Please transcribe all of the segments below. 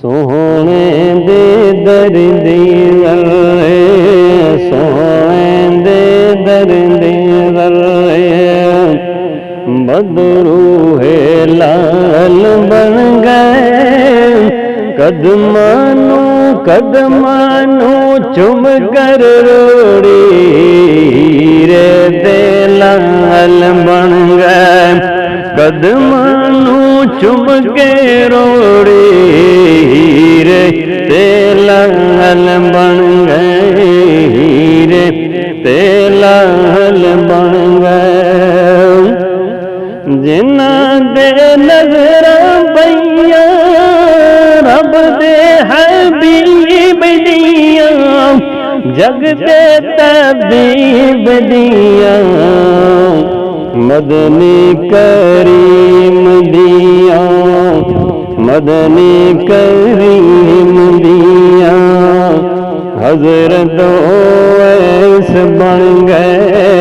सोहने दे दर्दी रले, सोहने दे दर्दी रले, बदरू है लाल बन गए, कदमानू चुम कर रोड़ी रे दे लाल बन गए, कदमानू चुम के रोड़ी रे ते लाल बन गए, रे ते लाल बन गए। जिन्ना दे नजर पईया रब दे हबीब दिया, जग दे तबीब दिया, मदनी करीम दिया, मदनी करीम दिया। हजरत ओवैस बन गए,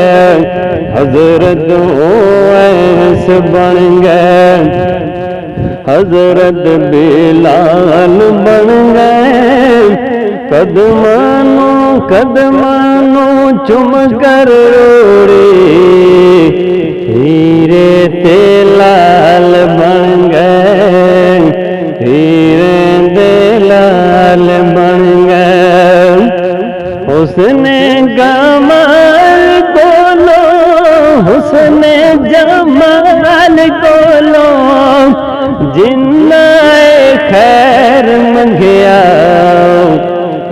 हजरत ओवैस बन गए, हजरत बिलाल बन गए, कदमानू चुम कर रोड़ी हीरे ते लाल बन गए, हीरे ते लाल बन गए। हुस्ने कमाल कोलो, हुस्ने जमाल कोलो, जिन्ना खैर मंगिया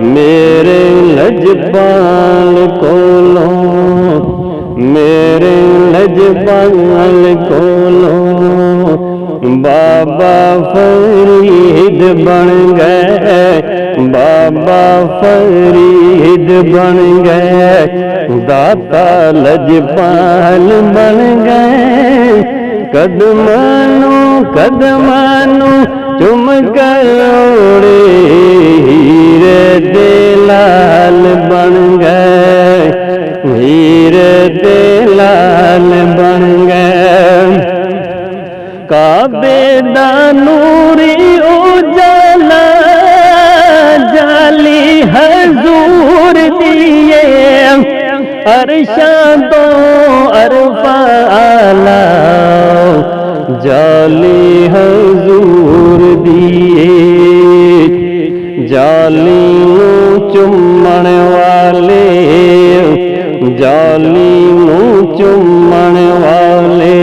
मेरे लजपाल कोलो, मेरे लजपाल कोलो। बाबा फरीद बन गए, बाबा फरीद बन गए, दाता लजपाल बन गए, कदमानू चुम कर रोड़ी हीरे दे लाल बन गए, हीरे दे लाल बन गए। काबे दा नूरी उजाला जाली हजूर दिए, अरशां तो अरफा आला जाली हजूर दिए, जाली चुम्मण वाले, जाली चुम्मण वाले,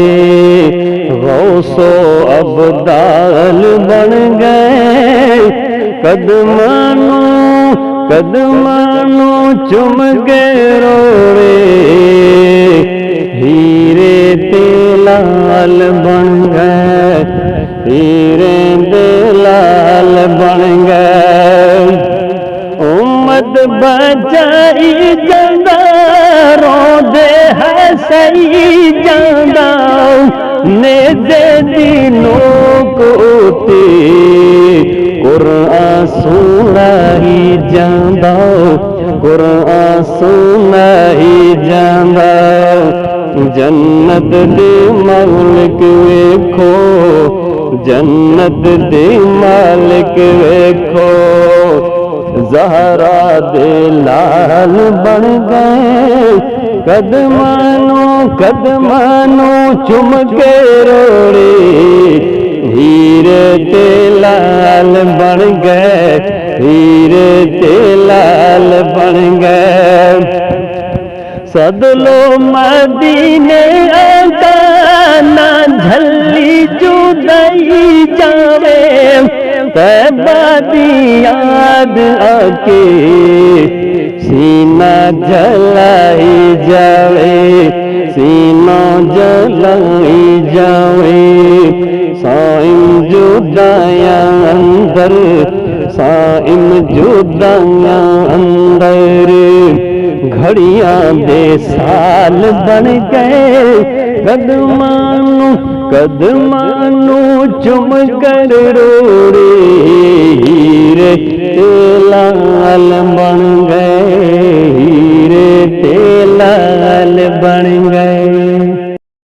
गौसो अब्दाल बन गए, कदमानू चुम के रोड़े हीरे ते लाल बन गए, हीरे ते लाल बन गए। उम्मत बचाई जांदा रोंदे है सही जांदा, नेदे दिनों को कुरान सुनाई जांदा, कुरान सुनाई जांदा। जन्नत दे मालिक वेखो, जन्नत दे मालिक वेखो, ज़हरा दे लाल बन गए, कदमानू चुम के रोड़ी हीरे ते लाल बन गए, हीरे ते लाल बन गए। सदलो मदीने आका ना झल्ली जुदाई जावे, तैबा दी याद आके सीना जलाई जावे, सीना जलाई जावे। साइम जुदाया अंदर, साइम जुदाया अंदर, घड़ियां दे साल बन गए, कदमानू चुम कर रोड़ी हीरे ते लाल बन गए, हीरे ते लाल बन गए।